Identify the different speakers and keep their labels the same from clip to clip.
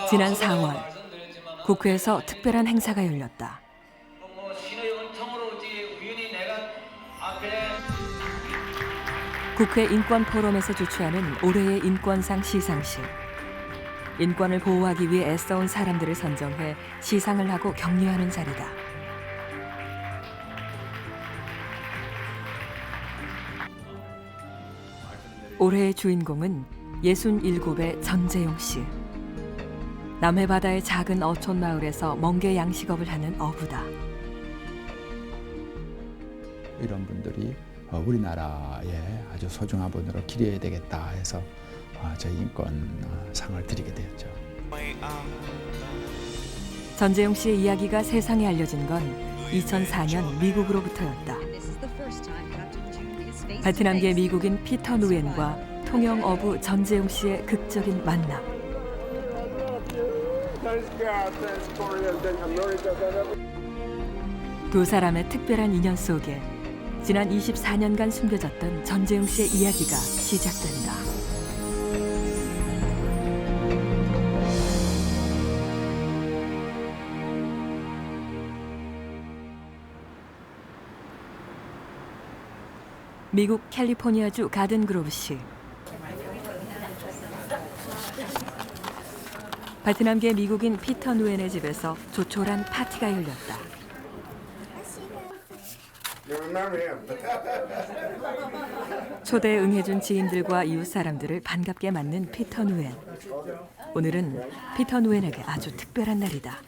Speaker 1: 지난 4월 국회에서 특별한 행사가 열렸다. 국회 인권포럼에서 주최하는 올해의 인권상 시상식. 인권을 보호하기 위해 애써온 사람들을 선정해 시상을 하고 격려하는 자리다. 올해의 주인공은 67의 전재용 씨. 남해바다의 작은 어촌 마을에서 멍게 양식업을 하는 어부다.
Speaker 2: 이런 분들이 우리나라의 아주 소중한 분으로 기려야 되겠다 해서 저희 인권상을 드리게 되었죠.
Speaker 1: 전재용 씨의 이야기가 세상에 알려진 건 2004년 미국으로부터였다. 베트남계 미국인 피터 누엔과 통영 어부 전재용 씨의 극적인 만남. 두 사람의 특별한 인연 속에 지난 24년간 숨겨졌던 전재용 씨의 이야기가 시작된다. 미국 캘리포니아주 가든그로브시. 베트남계 미국인 피터 누엔의 집에서 조촐한 파티가 열렸다. 초대에 응해준 지인들과 이웃 사람들을 반갑게 맞는 피터 누엔. 오늘은 피터 누엔에게 아주 특별한 날이다.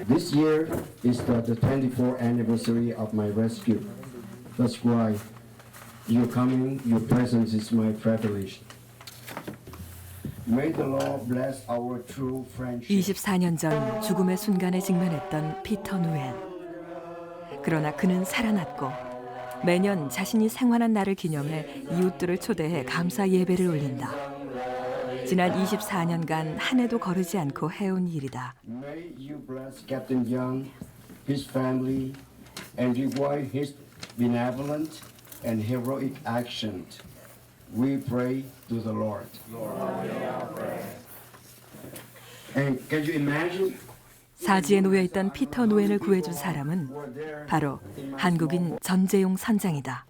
Speaker 3: This year is the 24th anniversary of my rescue. That's why your coming, your presence is my privilege. May the Lord bless our true friendship.
Speaker 1: 24년 전 죽음의 순간에 직면했던 피터 누엔. 그러나 그는 살아났고 매년 자신이 생환한 날을 기념해 이웃들을 초대해 감사 예배를 올린다. 지난 24년간 한 해도 거르지 않고 해온 일이다.
Speaker 3: May you bless Captain Young, his family, and reward his benevolent and heroic actions. We pray to the Lord. And can you imagine?
Speaker 1: 사지에 놓여있던 피터 누엔을 구해준 사람은 바로 한국인 전재용 선장이다.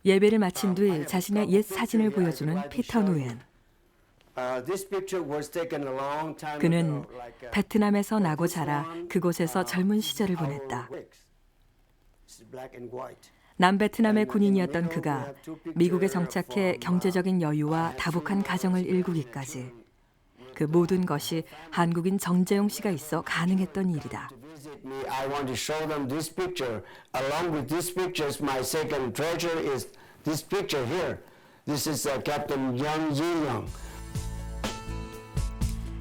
Speaker 1: 예배를 마친 뒤 자신의 옛 사진을 보여주는 피터 누엔. 그는 베트남에서 나고 자라 그곳에서 젊은 시절을 보냈다. 남베트남의 군인이었던 그가 미국에 정착해 경제적인 여유와 다복한 가정을 일구기까지 그 모든 것이 한국인 전재용 씨가 있어 가능했던 일이다.
Speaker 3: I want to show them this picture. Along with these pictures, my second treasure is this picture here. This is Captain Young Ji-young.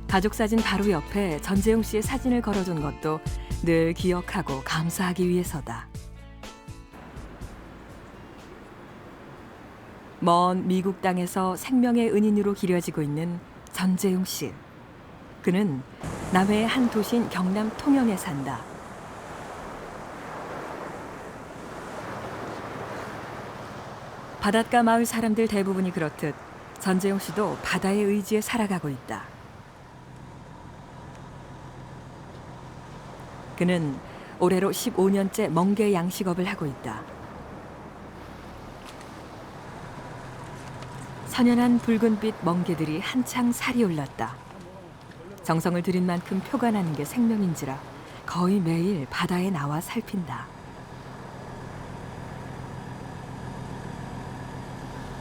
Speaker 1: 가족 사진 바로 옆에 전재용 씨의 사진을 걸어둔 것도 늘 기억하고 감사하기 위해서다. 먼 미국 땅에서 생명의 은인으로 기려지고 있는 전재용 씨. 그는 남해의 한 도시인 경남 통영에 산다. 바닷가 마을 사람들 대부분이 그렇듯 전재용 씨도 바다의 의지에 살아가고 있다. 그는 올해로 15년째 멍게 양식업을 하고 있다. 선연한 붉은빛 멍게들이 한창 살이 올랐다. 정성을 들인 만큼 표가 나는 게 생명인지라 거의 매일 바다에 나와 살핀다.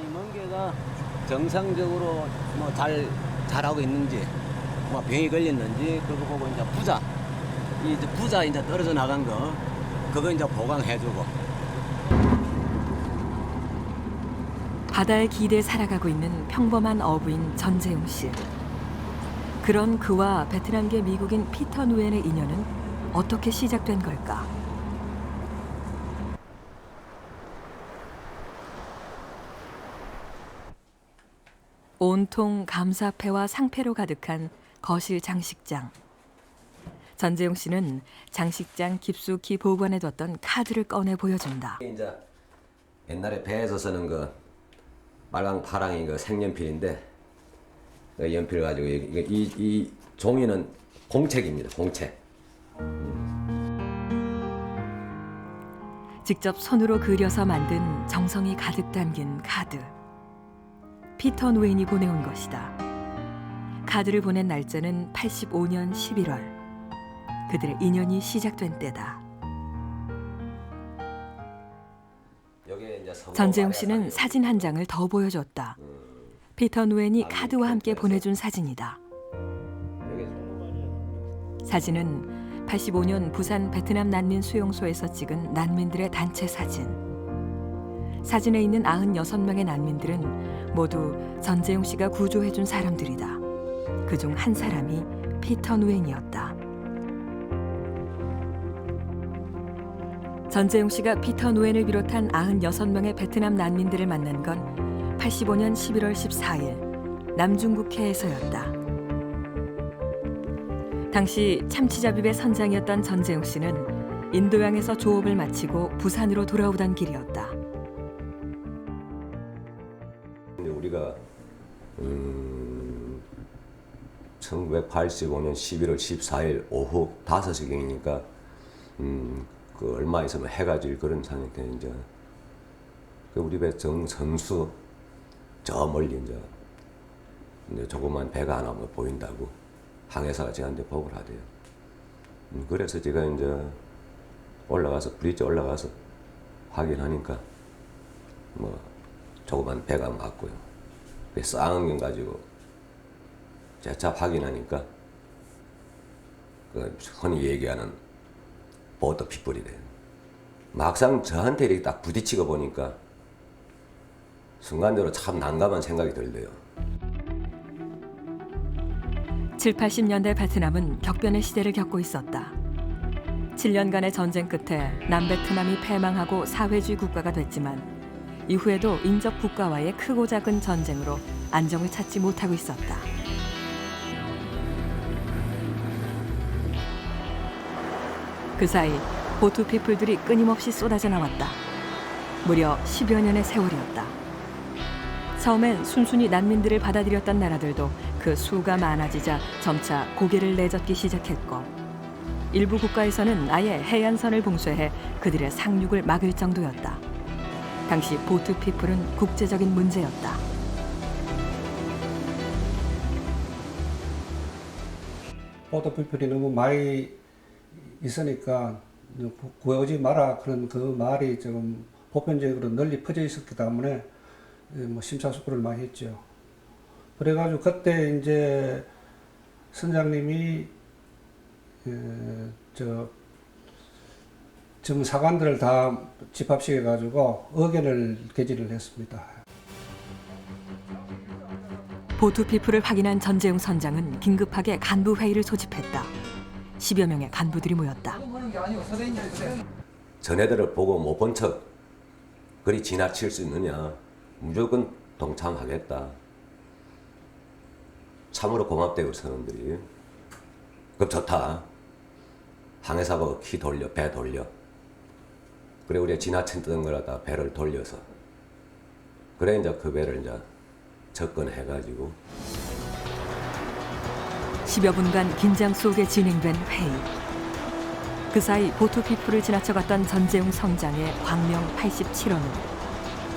Speaker 4: 이 멍게가 정상적으로 잘 자라고 있는지, 병이 걸렸는지 그거 보고 이제 부자 이제 떨어져 나간 거 그거 이제 보강해주고.
Speaker 1: 바다의 기대에 살아가고 있는 평범한 어부인 전재용 씨. 그런 그와 베트남계 미국인 피터 누엔의 인연은 어떻게 시작된 걸까? 온통 감사패와 상패로 가득한 거실 장식장. 전재용 씨는 장식장 깊숙이 보관해뒀던 카드를 꺼내 보여준다.
Speaker 4: 이제 옛날에 배에서 쓰는 그 빨강 파랑이 그 색연필인데 그 연필 가지고 이 종이는 공책입니다. 공책.
Speaker 1: 직접 손으로 그려서 만든 정성이 가득 담긴 카드. 피터 누엔이 보내온 것이다. 카드를 보낸 날짜는 85년 11월. 그들의 인연이 시작된 때다. 전재용 씨는 사진 한 장을 더 보여줬다. 피터 누엔이 카드와 함께 보내준 사진이다. 사진은 85년 부산 베트남 난민 수용소에서 찍은 난민들의 단체 사진. 사진에 있는 96명의 난민들은 모두 전재용 씨가 구조해준 사람들이다. 그중 한 사람이 피터 누엔이었다. 전재용 씨가 피터 누엔을 비롯한 96명의 베트남 난민들을 만난 건 85년 11월 14일 남중국해에서였다. 당시 참치잡입의 선장이었던 전재용 씨는 인도양에서 조업을 마치고 부산으로 돌아오던 길이었다.
Speaker 4: 우리가 1985년 11월 14일 오후 5시경이니까 그 얼마 있으면 해가 질 그런 상황인데 이제 그 우리 배 정선수 저 멀리 이제 조그만 배가 하나 보인다고 항해사가 저한테 보고를 하대요. 그래서 제가 이제 올라가서 브릿지 올라가서 확인하니까 뭐 조그만 배가 맞고요. 그 쌍안경 가지고 재차 확인하니까 그 흔히 얘기하는 보트 핏불이래요. 막상 저한테 이렇게 딱 부딪히고 보니까 순간적으로 참 난감한 생각이 들대요.
Speaker 1: 7, 80년대 베트남은 격변의 시대를 겪고 있었다. 7년간의 전쟁 끝에 남베트남이 패망하고 사회주의 국가가 됐지만 이후에도 인접 국가와의 크고 작은 전쟁으로 안정을 찾지 못하고 있었다. 그 사이 보트 피플들이 끊임없이 쏟아져 나왔다. 무려 10여 년의 세월이었다. 처음엔 순순히 난민들을 받아들였던 나라들도 그 수가 많아지자 점차 고개를 내젓기 시작했고 일부 국가에서는 아예 해안선을 봉쇄해 그들의 상륙을 막을 정도였다. 당시 보트 피플은 국제적인 문제였다.
Speaker 5: 보트 피플이 너무 많이 있으니까 구하지 마라 그런 그 말이 좀 보편적으로 널리 퍼져 있었기 때문에 뭐 심사숙고를 많이 했죠. 그래가지고 그때 이제 선장님이 저 정사관들을 다 집합시켜가지고 의견을 개진을 했습니다.
Speaker 1: 보트 피플을 확인한 전재용 선장은 긴급하게 간부 회의를 소집했다. 10여 명의 간부들이 모였다.
Speaker 4: 전애들을 보고 못 본 척 그리 지나칠 수 있느냐. 무조건 동참하겠다. 참으로 고맙대요, 선원들이. 그럼 좋다. 항해사 보고 키 돌려, 배 돌려. 그래, 우리가 지나쳤던 거라다 배를 돌려서. 그래, 이제 그 배를 이제 접근해가지고.
Speaker 1: 10여 분간 긴장 속에 진행된 회의. 그 사이 보트 피플을 지나쳐갔던 전재용 선장의 광명 87호는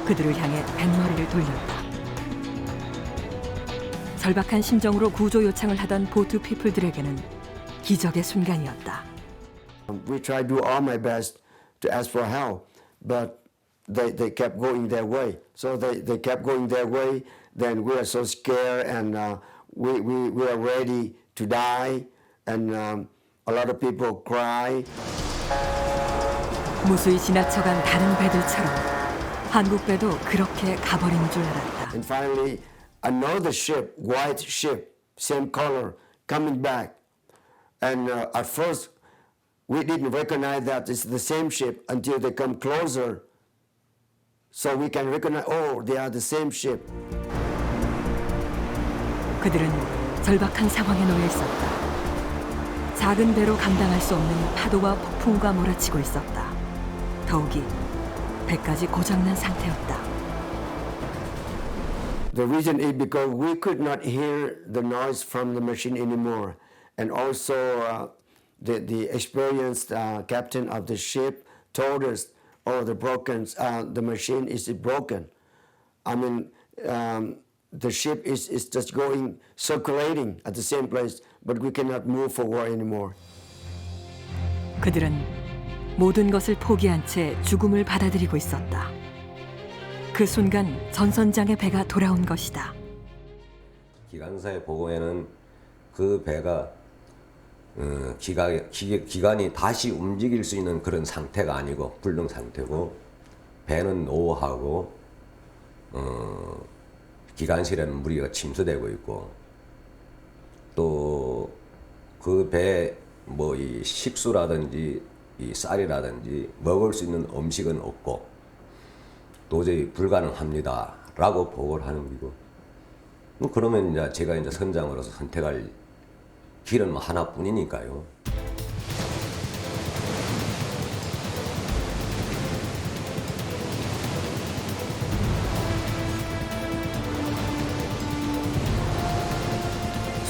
Speaker 1: 그들을 향해 뱃머리를 돌렸다. 절박한 심정으로 구조 요청을 하던 보트 피플들에게는 기적의 순간이었다.
Speaker 3: We tried to do all my best to ask for help, but they kept going their way. So they kept going their way. Then we are so scared, and we are ready to die, and a lot of people cry.
Speaker 1: 무수히 지나쳐간 다른 배들처럼 한국 배도 그렇게 가버리는 줄 알았다.
Speaker 3: And finally, another ship, white ship, same color, coming back. And at first, we didn't recognize that it's the same ship until they come closer. So we can recognize, oh, they are the same ship.
Speaker 1: 그들은 절박한 상황에 놓여 있었다. 작은 배로 감당할 수 없는 파도와 폭풍과 몰아치고 있었다. 더욱이 배까지 고장난 상태였다.
Speaker 3: The reason is because we could not hear the noise from the machine anymore. And also, the experienced captain of the ship told us, "Oh, the machine is broken." I mean, the ship is just going circulating at the same place, but we cannot move forward anymore.
Speaker 1: 그들은 모든 것을 포기한 채 죽음을 받아들이고 있었다. 그 순간 전선장의 배가 돌아온 것이다.
Speaker 6: 기관사의 보고에는 그 배가 기관이 다시 움직일 수 있는 그런 상태가 아니고 불능 상태고 배는 노후하고 기관실에는 무리가 침수되고 있고 또 그 배 뭐 이 식수라든지 이 쌀이라든지 먹을 수 있는 음식은 없고 도저히 불가능합니다라고 보고를 하는 거고. 뭐 그러면 이제 제가 이제 선장으로서 선택할 길은 뭐 하나뿐이니까요.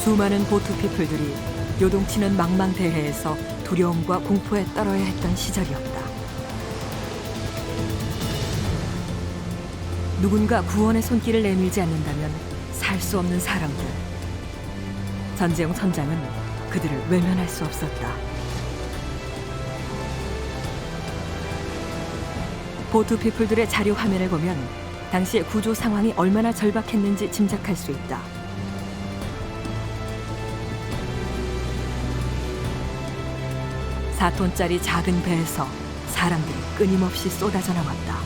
Speaker 1: 수많은 보트피플들이 요동치는 망망대해에서 두려움과 공포에 떨어야 했던 시절이었다. 누군가 구원의 손길을 내밀지 않는다면 살 수 없는 사람들. 전재용 선장은 그들을 외면할 수 없었다. 보트피플들의 자료 화면을 보면 당시의 구조 상황이 얼마나 절박했는지 짐작할 수 있다. 4톤짜리 작은 배에서 사람들이 끊임없이 쏟아져 나왔다.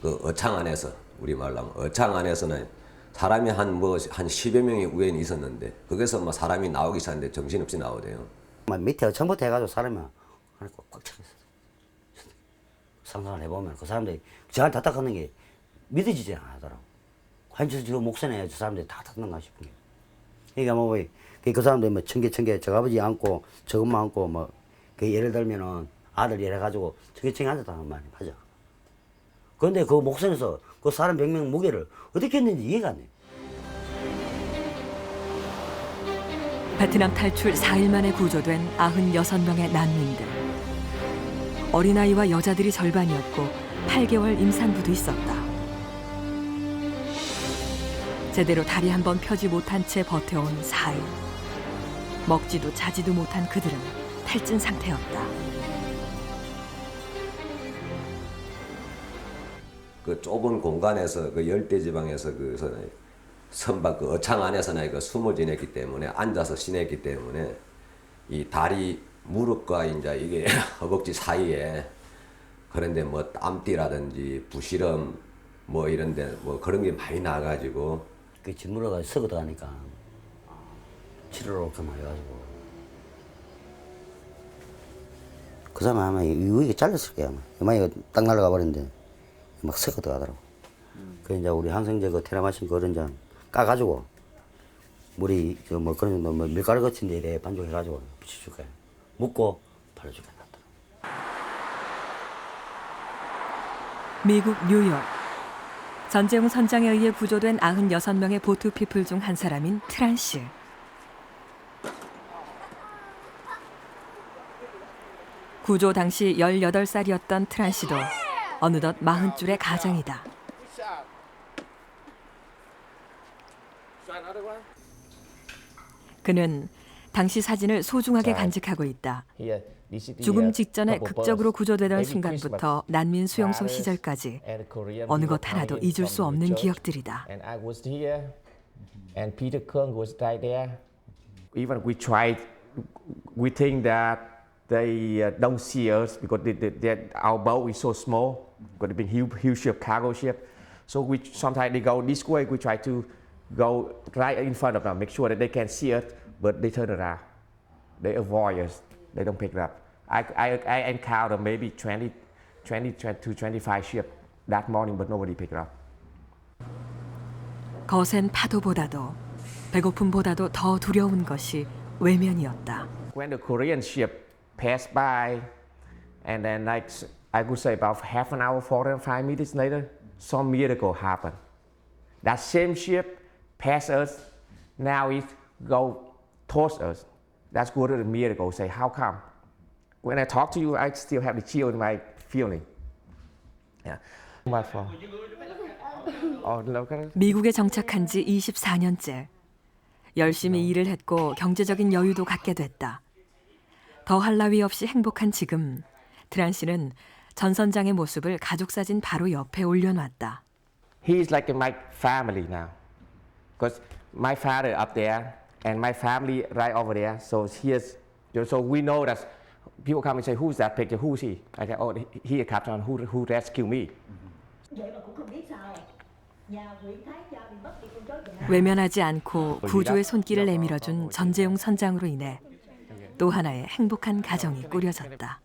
Speaker 6: 그 어창 안에서 우리 말로 하면 어창 안에서는 사람이 한 10여 명이 우연히 있었는데 거기서 뭐 사람이 나오기 시작하는데 정신없이 나오대요.
Speaker 7: 밑에 처음부터 해가지고 사람이 꽉 차있어. 상상을 해보면 그 사람들이 저한테 답답하는 게 믿어지지 않더라고. 관절 저 목선에 저 사람들이 다 탔는가 싶은 게. 그러니까 뭐 그 사람들이 뭐 천개 저 아버지 안고 저것만 안고 뭐 그 예를 들면은 아들 예를 가지고 천개 앉았다는 말이 맞아. 그런데 그 목선에서 그 사람 100명 무게를 어떻게 했는지 이해가 안 돼.
Speaker 1: 베트남 탈출 4일 만에 구조된 96명의 난민들. 어린아이와 여자들이 절반이었고 8개월 임산부도 있었다. 제대로 다리 한 번 펴지 못한 채 버텨온 4일. 먹지도 자지도 못한 그들은 탈진 상태였다.
Speaker 6: 그 좁은 공간에서 그 열대지방에서 선박 그 어창 안에서나 그 숨을 지냈기 때문에 앉아서 지냈기 때문에 이 다리 무릎과 이제 이게 허벅지 사이에 그런데 뭐 땀띠라든지 부시럼 뭐 이런데 뭐 그런 게 많이 나가지고
Speaker 7: 그 짓물어가 썩어 들어가니까 치료를 이렇게 많이 해가지고 그 사람 아마 이게 잘렸을 거야. 만약에 딱 날아가 버렸는데 막 썩어 들어가더라고. 그 이제 우리 항생제 그 테라마신 그런 이제 까가지고 물이 뭐 그런 정도 뭐 밀가루 같은 데 이래 반죽해가지고 붙여줄 거야. 묶고 발라줄 거야.
Speaker 1: 미국 뉴욕. 전재웅 선장에 의해 구조된 96명의 보트피플 중 한 사람인 트란 씨. 구조 당시 18살이었던 트란 씨도 어느덧 40줄의 가장이다. 그는 당시 사진을 소중하게 간직하고 있다. 죽음 직전에 극적으로 구조되던 순간부터 난민 수용소 시절까지 어느 것 하나도 잊을 수 없는 기억들이다.
Speaker 8: And Peter Kung was right there. Even we think that they don't see us because our boat is so small. Got a big, huge ship, cargo ship. So sometimes they go this way. We try to go right in front of them, make sure that they can see us, but they turn around. They avoid us. They don't pick it up. I encountered maybe 20 to 25 ships that morning, but nobody picked it up.
Speaker 1: 거센 파도보다도 배고픔보다도 더 두려운 것이 외면이었다.
Speaker 8: When the Korean ship passed by, and then like I could say about half an hour, 45 minutes later, some miracle happened. That same ship passed us, now it go towards us. That's what the miracle. Say, how come? When I talk to you, I still have the chill in my feeling. Yeah. My fault. Oh, no,
Speaker 1: 미국에 정착한 지 24년째. 열심히 일을 했고 경제적인 여유도 갖게 됐다. 더할 나위 없이 행복한 지금, 트란 씨는 전 선장의 모습을 가족 사진 바로 옆에 올려놨다.
Speaker 8: He's like my family now, because my father up there and my family right over there. So so we know that people come and say, "Who's that picture? Who's he?" I say, "Oh, he a captain who rescued me."
Speaker 1: 외면하지 않고 구조의 손길을 내밀어준 전재용 선장으로 인해 또 하나의 행복한 가정이 꾸려졌다.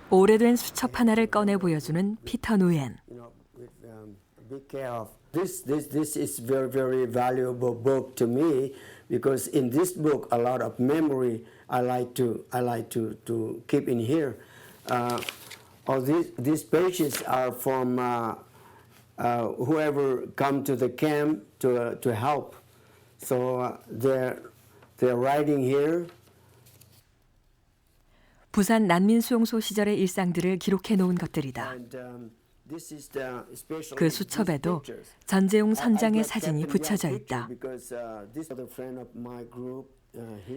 Speaker 1: 오래된 수첩 하나를 꺼내 보여주는 피터 누엔.
Speaker 3: Be careful. This is very valuable book to me because in this book a lot of memory I like to keep in here. All these pages are from whoever come to the camp to help. So they're writing here.
Speaker 1: 부산 난민수용소 시절의 일상들을 기록해 놓은 것들이다.
Speaker 3: And, this is the special
Speaker 1: 그 수첩에도 전재용 선장의 사진이 붙여져 있다.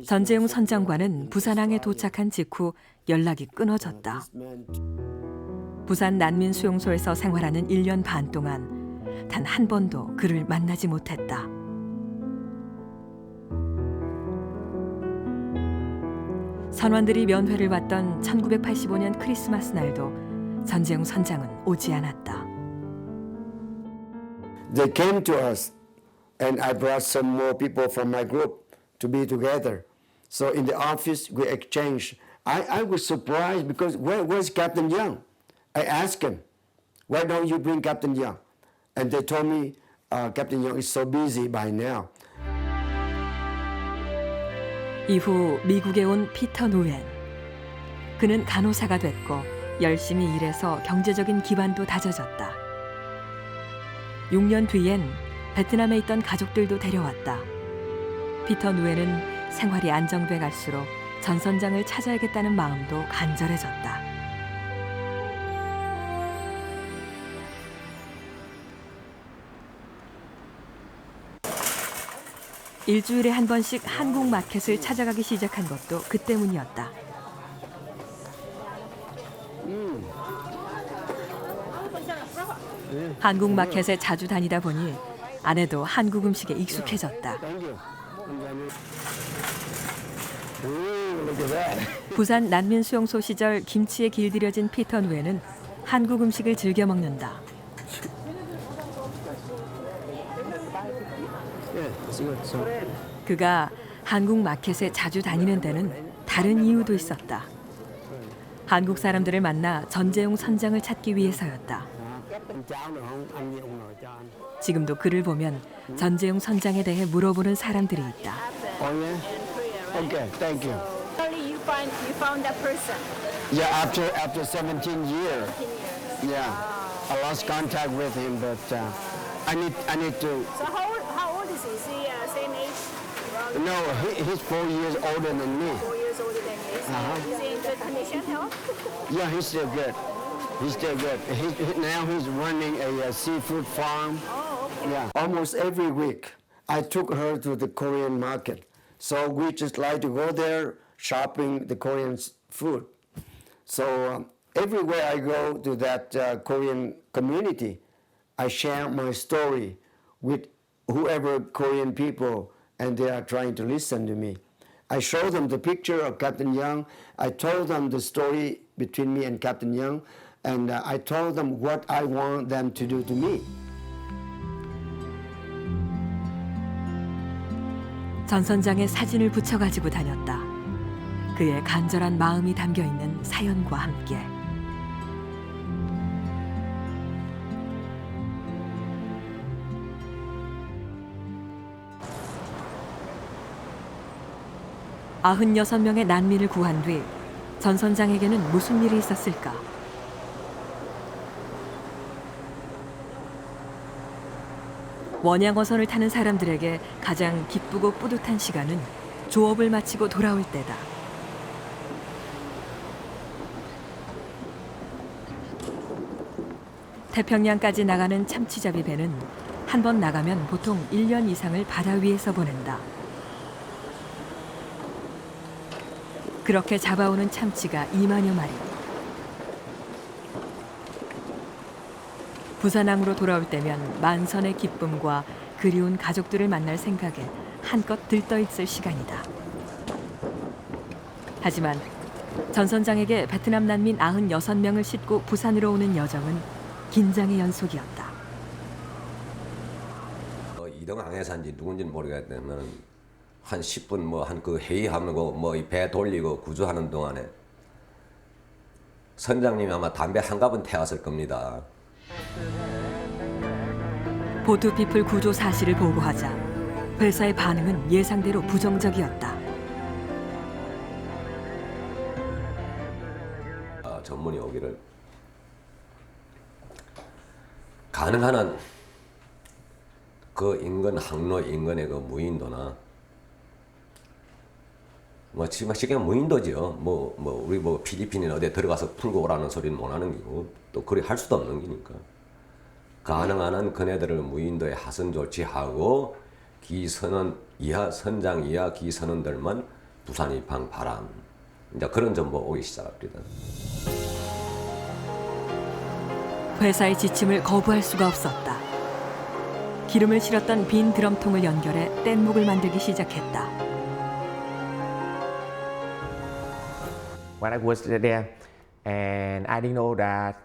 Speaker 1: 전재용 선장과는 부산항에 도착한 직후 연락이 끊어졌다. 부산 난민수용소에서 생활하는 1년 반 동안 단 한 번도 그를 만나지 못했다. 선원들이 면회를 받던 1985년 크리스마스 날도 전재용 선장은 오지 않았다.
Speaker 3: They came to us, and I brought some more people from my group to be together. So in the office we exchanged. I was surprised because where's Captain Young? I asked him, why don't you bring Captain Young? And they told me Captain Young is so busy by now.
Speaker 1: 이후 미국에 온 피터 누엔. 그는 간호사가 됐고 열심히 일해서 경제적인 기반도 다져졌다. 6년 뒤엔 베트남에 있던 가족들도 데려왔다. 피터 누엔은 생활이 안정돼 갈수록 전 선장을 찾아야겠다는 마음도 간절해졌다. 일주일에 한 번씩 한국 마켓을 찾아가기 시작한 것도 그 때문이었다. 한국 마켓에 자주 다니다 보니 아내도 한국 음식에 익숙해졌다. 부산 난민수용소 시절 김치에 길들여진 피터 누에는 한국 음식을 즐겨 먹는다. 그가 한국 마켓에 자주 다니는 데는 다른 이유도 있었다. 한국 사람들을 만나 전재용 선장을 찾기 위해서였다. 지금도 그를 보면 전재용 선장에 대해 물어보는 사람들이 있다.
Speaker 3: Oh yeah? Okay, thank you.
Speaker 9: Only you found that person.
Speaker 3: Yeah, after 17 years. Yeah, I lost contact with him, but I need to.
Speaker 9: So how old is he? Is he same age? Around
Speaker 3: No, he's 4 years older than me.
Speaker 9: 4 years older than you. So is he in good condition, health?
Speaker 3: Yeah, he's still good. He's still good. Now he's running a seafood farm.
Speaker 9: Oh, okay.
Speaker 3: Yeah, almost every week I took her to the Korean market. So we just like to go there shopping the Korean food. So everywhere I go to that Korean community, I share my story with whoever Korean people, and they are trying to listen to me. I show them the picture of Captain Young. I told them the story between me and Captain Young, and I told them what I want them to do to me.
Speaker 1: 전 선장의 사진을 붙여가지고 다녔다. 그의 간절한 마음이 담겨있는 사연과 함께. 96명의 난민을 구한 뒤 전선장에게는 무슨 일이 있었을까? 원양어선을 타는 사람들에게 가장 기쁘고 뿌듯한 시간은 조업을 마치고 돌아올 때다. 태평양까지 나가는 참치잡이 배는 한 번 나가면 보통 1년 이상을 바다 위에서 보낸다. 그렇게 잡아오는 참치가 2만여 마리. 부산항으로 돌아올 때면 만선의 기쁨과 그리운 가족들을 만날 생각에 한껏 들떠있을 시간이다. 하지만 전선장에게 베트남 난민 96명을 싣고 부산으로 오는 여정은 긴장의 연속이었다.
Speaker 6: 이등항해사인지 누군지는 모르겠지만 한 10분 뭐 한 그 회의하는 거 뭐 배 돌리고 구조하는 동안에 선장님이 아마 담배 한 갑은 태웠을 겁니다.
Speaker 1: 보트피플 구조 사실을 보고하자 회사의 반응은 예상대로 부정적이었다.
Speaker 6: 전문이 오기를 가능한 한 그 인근 항로 인근의 그 무인도나 뭐 지금 쉽게 무인도지요. 뭐 우리 뭐 필리핀이나 어디에 들어가서 풀고 오라는 소리는 못 하는 기고 또 그리 할 수도 없는 기니까 가능한 한 그네들을 무인도에 하선 조치하고 기선원 이하 선장 이하 기선원들만 부산 입항 바람. 이제 그런 정보 오기 시작합니다.
Speaker 1: 회사의 지침을 거부할 수가 없었다. 기름을 실었던 빈 드럼통을 연결해 뗏목을 만들기 시작했다.
Speaker 8: When I was there, and I didn't know that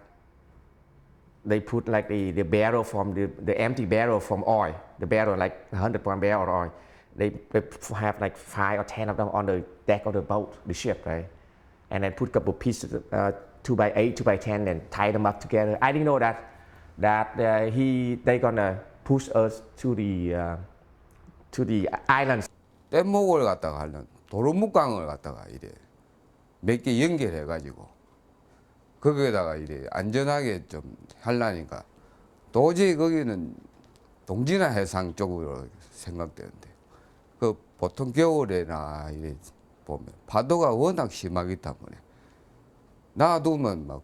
Speaker 8: they put like the barrel from the empty barrel from oil, the barrel like 100-pound barrel of oil. They have like 5 or 10 of them on the deck of the boat, the ship, right? And then put a couple pieces, 2x8, 2x10, and tie them up together. I didn't know that they gonna push us to the islands.
Speaker 10: 뗏목을 갖다가 하려면 도루묵강을 갖다가 이래 몇 개 연결해 가지고 거기에다가 이래 안전하게 좀 하려니까 도저히 거기는 동진아 해상 쪽으로 생각되는데 그 보통 겨울에나 이래 보면 파도가 워낙 심하기 때문에 놔두면 막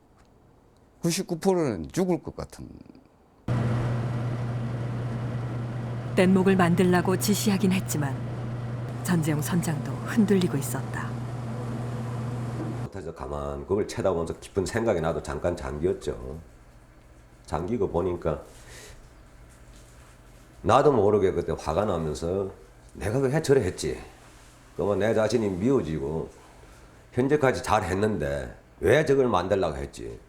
Speaker 10: 99%는 죽을 것 같은.
Speaker 1: 뗏목을 만들라고 지시하긴 했지만 전재용 선장도 흔들리고 있었다.
Speaker 6: 그래서 가만 그걸 쳐다보면서 깊은 생각이 나도 잠깐 잠겼죠. 잠기고 보니까 나도 모르게 그때 화가 나면서 내가 왜 저래 했지? 그러면 내 자신이 미워지고 현재까지 잘 했는데 왜 저걸 만들려고 했지?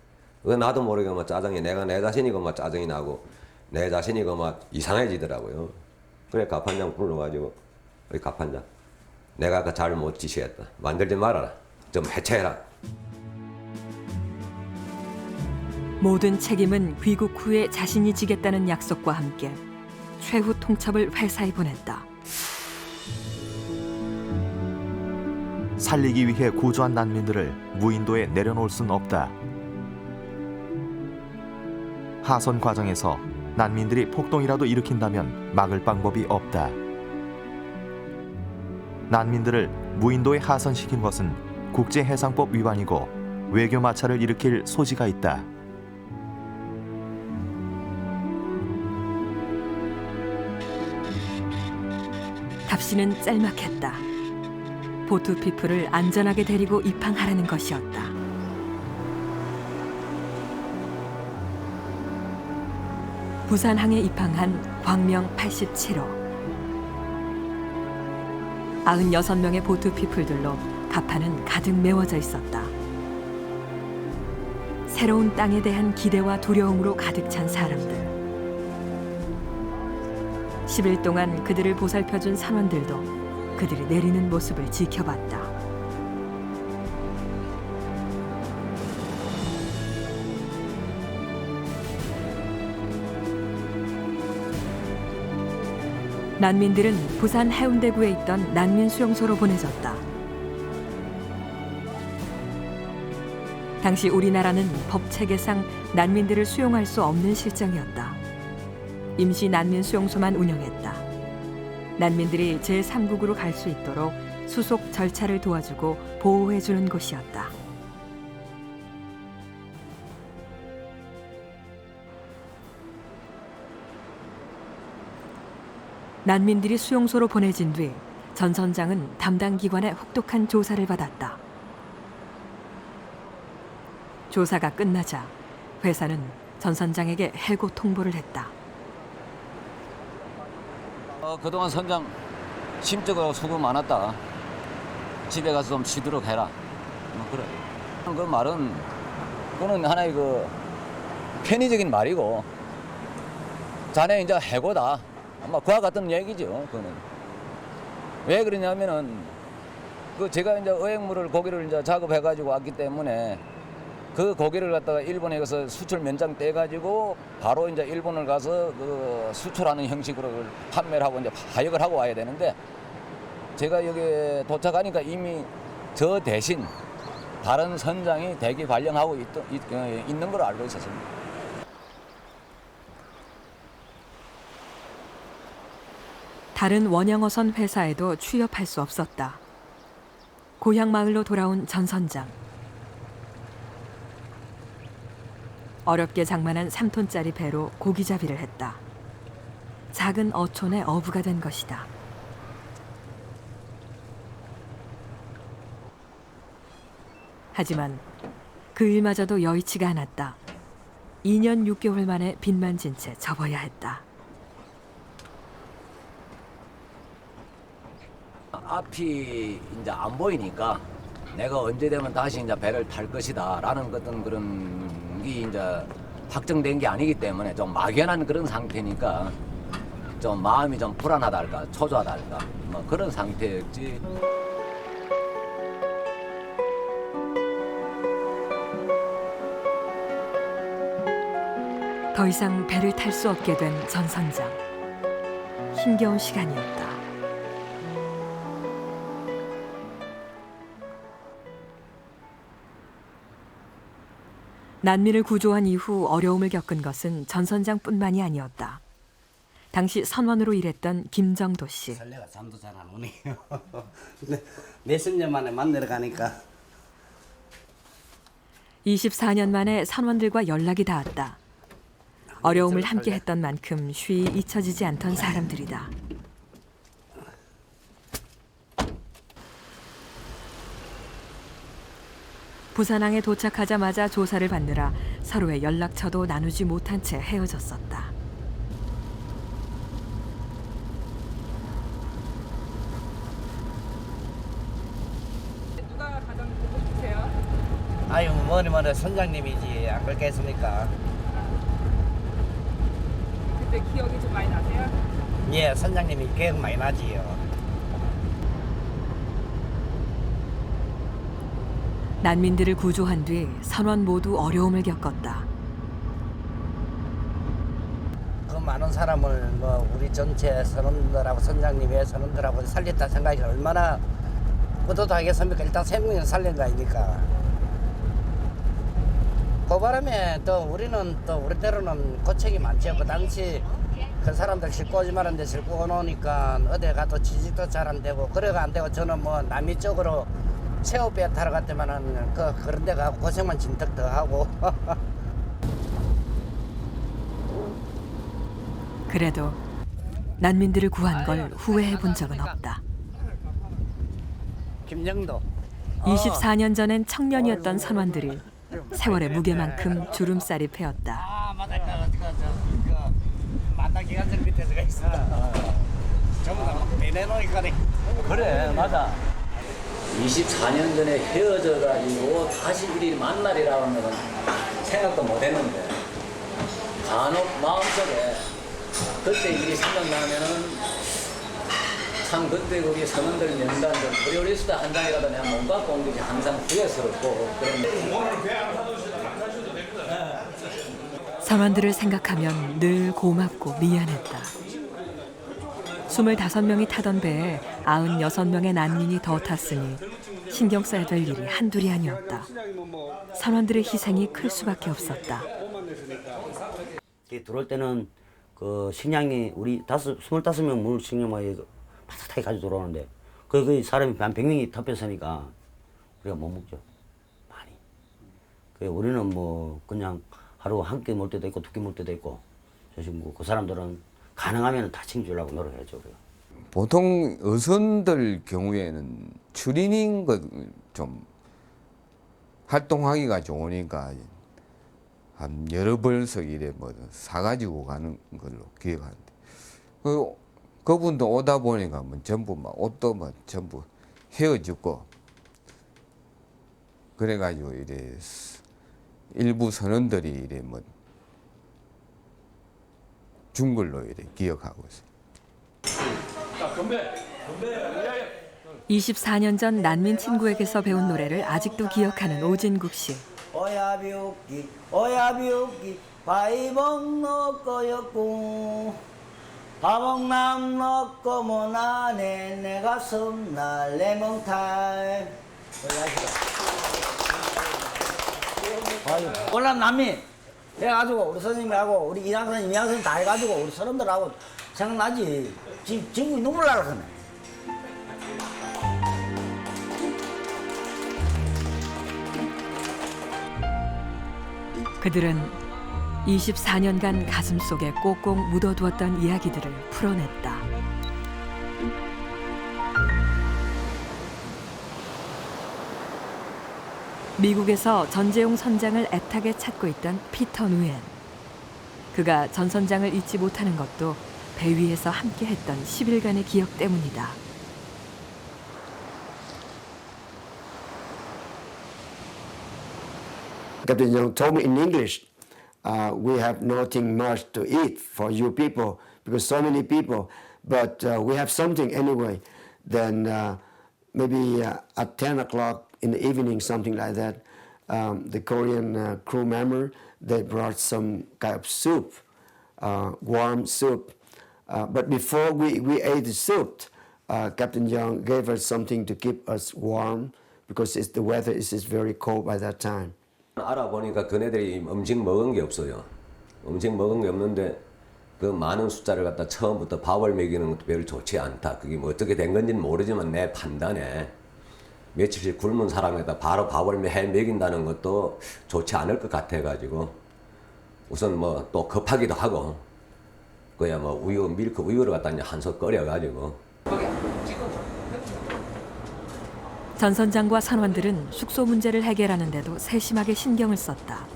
Speaker 6: 그 나도 모르게 막 짜증이 내가 내 자신이 막 짜증이 나고 내 자신이 막 이상해지더라고요. 그래 갑판장 불러가지고 우리 갑판장 내가 그 잘못 지시했다. 만들지 말아라. 좀 해체해라.
Speaker 1: 모든 책임은 귀국 후에 자신이 지겠다는 약속과 함께 최후 통첩을 회사에 보냈다.
Speaker 11: 살리기 위해 구조한 난민들을 무인도에 내려놓을 순 없다. 하선 과정에서 난민들이 폭동이라도 일으킨다면 막을 방법이 없다. 난민들을 무인도에 하선시킨 것은 국제해상법 위반이고 외교 마찰을 일으킬 소지가 있다.
Speaker 1: 답시는 짤막했다. 보트피플을 안전하게 데리고 입항하라는 것이었다. 부산항에 입항한 광명 87호. 96명의 보트피플들로 갑판은 가득 메워져 있었다. 새로운 땅에 대한 기대와 두려움으로 가득 찬 사람들. 10일 동안 그들을 보살펴준 선원들도 그들이 내리는 모습을 지켜봤다. 난민들은 부산 해운대구에 있던 난민 수용소로 보내졌다. 당시 우리나라는 법 체계상 난민들을 수용할 수 없는 실정이었다. 임시 난민 수용소만 운영했다. 난민들이 제3국으로 갈 수 있도록 수속 절차를 도와주고 보호해주는 곳이었다. 난민들이 수용소로 보내진 뒤 전 선장은 담당 기관의 혹독한 조사를 받았다. 조사가 끝나자 회사는 전 선장에게 해고 통보를 했다.
Speaker 4: 그동안 선장 심적으로 수고 많았다. 집에 가서 좀 쉬도록 해라. 그래. 그 말은 그거는 하나의 그 편의적인 말이고 자네 이제 해고다. 아마 그와 같은 얘기죠. 그거는. 왜 그러냐면은 그 제가 이제 어획물을 고기를 이제 작업해가지고 왔기 때문에 그 고기를 갖다가 일본에 가서 수출 면장 떼가지고 바로 이제 일본을 가서 그 수출하는 형식으로 판매를 하고 이제 하역을 하고 와야 되는데 제가 여기 도착하니까 이미 저 대신 다른 선장이 대기 발령하고 있는 걸 알고 있었습니다.
Speaker 1: 다른 원양어선 회사에도 취업할 수 없었다. 고향 마을로 돌아온 전 선장. 어렵게 장만한 3톤짜리 배로 고기잡이를 했다. 작은 어촌의 어부가 된 것이다. 하지만 그 일마저도 여의치가 않았다. 2년 6개월 만에 빚만 진 채 접어야 했다.
Speaker 4: 앞이 이제 안 보이니까 내가 언제 되면 다시 이제 배를 탈 것이다라는 어떤 그런 게 이제 확정된 게 아니기 때문에 좀 막연한 그런 상태니까 좀 마음이 좀 불안하다 할까, 초조하다 할까, 뭐 그런 상태였지.
Speaker 1: 더 이상 배를 탈 수 없게 된 전 선장. 힘겨운 시간이었다. 난민을 구조한 이후 어려움을 겪은 것은 전 선장뿐만이 아니었다. 당시 선원으로 일했던 김정도 씨.
Speaker 7: 설레가 잠도 잘 안 오네요. 몇십 년 만에 만나러 가니까.
Speaker 1: 24년 만에 선원들과 연락이 닿았다. 어려움을 함께했던 만큼 쉬이 잊혀지지 않던 사람들이다. 부산항에 도착하자마자 조사를 받느라 서로의 연락처도 나누지 못한 채 헤어졌었다.
Speaker 9: 누가 가장 보고 싶으세요?
Speaker 7: 아유 뭐니 선장님이지 안 그렇겠습니까?
Speaker 9: 그때 기억이 좀 많이 나세요?
Speaker 7: 예, 선장님이 기억 많이 나지요.
Speaker 1: 난민들을 구조한 뒤 선원 모두 어려움을 겪었다.
Speaker 7: 그 많은 사람을 뭐 우리 전체 선원들하고 선장님의 선원들하고 살렸다 생각이 얼마나 뿌듯하겠습니까? 일단 생명을 살린 거 아닙니까? 그 바람에 또 우리는 또 우리대로는 고책이 많죠. 그 당시 그 사람들 싣고 오지 말았는데 싣고 오니까 어디 가도 취직도 잘 안 되고 그래가 안 되고 저는 뭐 남미 쪽으로 새우배 타러 갔더만은 그런 데 가고 고생만 진득 더 하고.
Speaker 1: 그래도 난민들을 구한 걸 후회해 본 적은 없다.
Speaker 7: 김정도.
Speaker 1: 24년 전엔 청년이었던 선원들이 세월의 무게만큼 주름살이 패였다.
Speaker 7: 아 맞아 그 만나 기관장 밑에서가 있습니다. 전부 다 내놓으니까.
Speaker 4: 그래, 맞아. 24년 전에 헤어져가지고 다시 우리 만날이라는 건 생각도 못했는데 간혹 마음속에 그때 일이 생각나면은 참 그때 우리 선원들 명단 좀 프리오리스트 한 장이라도 내가 못 갖고 온 것이 항상 후회스럽고 그런.
Speaker 1: 선원들을 생각하면 늘 고맙고 미안했다. 25명이 타던 배에 96명의 난민이 더 탔으니 신경 써야 될 일이 한둘이 아니었다. 선원들의 희생이 클 수밖에 없었다.
Speaker 7: 들어올 때는 그 식량이 우리 25명 물 식량만 바삭하게 가지고 들어오는데 그 사람이 한 100명이 탑했으니까 우리가 못 먹죠. 많이. 그래 우리는 뭐 그냥 하루 한 끼 먹을 때도 있고 두 끼 먹을 때도 있고 그 사람들은 가능하면 다 챙겨주려고 노력했죠. 우리가.
Speaker 10: 보통 어선들 경우에는 추리닝 좀 활동하기가 좋으니까 한 여러 벌석 이래 뭐 사가지고 가는 걸로 기억하는데 그분도 오다 보니까 뭐 전부 막 옷도 뭐 전부 헤어졌고 그래가지고 이래 일부 선원들이 이래 뭐 준 걸로 이래 기억하고 있어요.
Speaker 1: 24년 전 난민 친구에게서 배운 노래를 아직도 기억하는 오진국 씨.
Speaker 7: 오야비웃기 바이봉 넣고였고 바봉남 넣고 못하네 내 가슴 날래 멍탈 월남 난민 해가지고 우리 선생님하고 우리 이양선생님 이양선생님 다 해가지고 우리 사람들하고 생각나지 지금 눈물 나겠네.
Speaker 1: 그들은 24년간 가슴속에 꼭꼭 묻어두었던 이야기들을 풀어냈다. 미국에서 전재용 선장을 애타게 찾고 있던 피터 누엔. 그가 전 선장을 잊지 못하는 것도 배 위에서 함께했던 10일간의 기억 때문이다.
Speaker 3: Captain Young told me in English, we have nothing much to eat for you people because so many people, but we have something anyway. Then maybe at 10 o'clock in the evening, something like that, the Korean crew member, they brought some kind of soup, warm soup. But before we ate the soup, Captain Young gave us something to keep us warm because the weather is very cold by that time.
Speaker 6: 알아보니까 그네들이 음식 먹은 게 없어요. 음식 먹은 게 없는데 그 많은 숫자를 갖다 처음부터 밥을 먹이는 것도 별로 좋지 않다. 그게 뭐 어떻게 된 건지는 모르지만 내 판단에 며칠씩 굶은 사람에다 바로 밥을 해 먹인다는 것도 좋지 않을 것 같아가지고 우선 뭐 또 급하기도 하고 그야 뭐 밀크 우유를 갖다 이제 한솥 끓여가지고
Speaker 1: 전 선장과 선원들은 숙소 문제를 해결하는 데도 세심하게 신경을 썼다.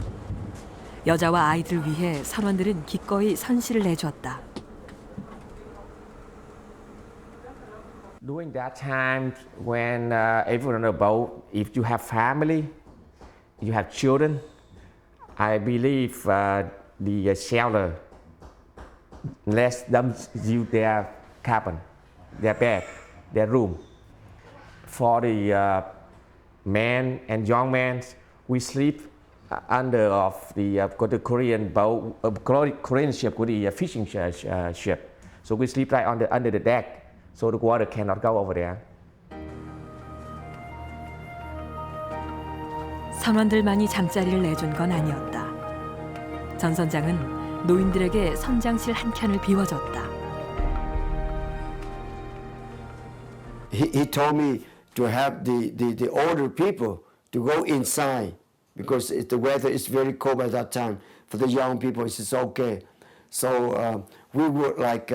Speaker 1: 여자와 아이들을 위해 선원들은 기꺼이 선실을 내줬다.
Speaker 8: During that time, when everyone on the boat, if you have family, you have children, I believe the sailor let them use their cabin, their bed, their room. For the men and young men, we sleep under of the Korean boat, Korean ship, the fishing ship. So we sleep right under the deck, so the water cannot go over there.
Speaker 1: 선원들만이 잠자리를 내준 건 아니었다. 전 선장은 노인들에게 선장실 한 켠을 비워줬다.
Speaker 3: He told me to have the older people to go inside because the weather is very cold by that time. For the young people, it's okay. So we were like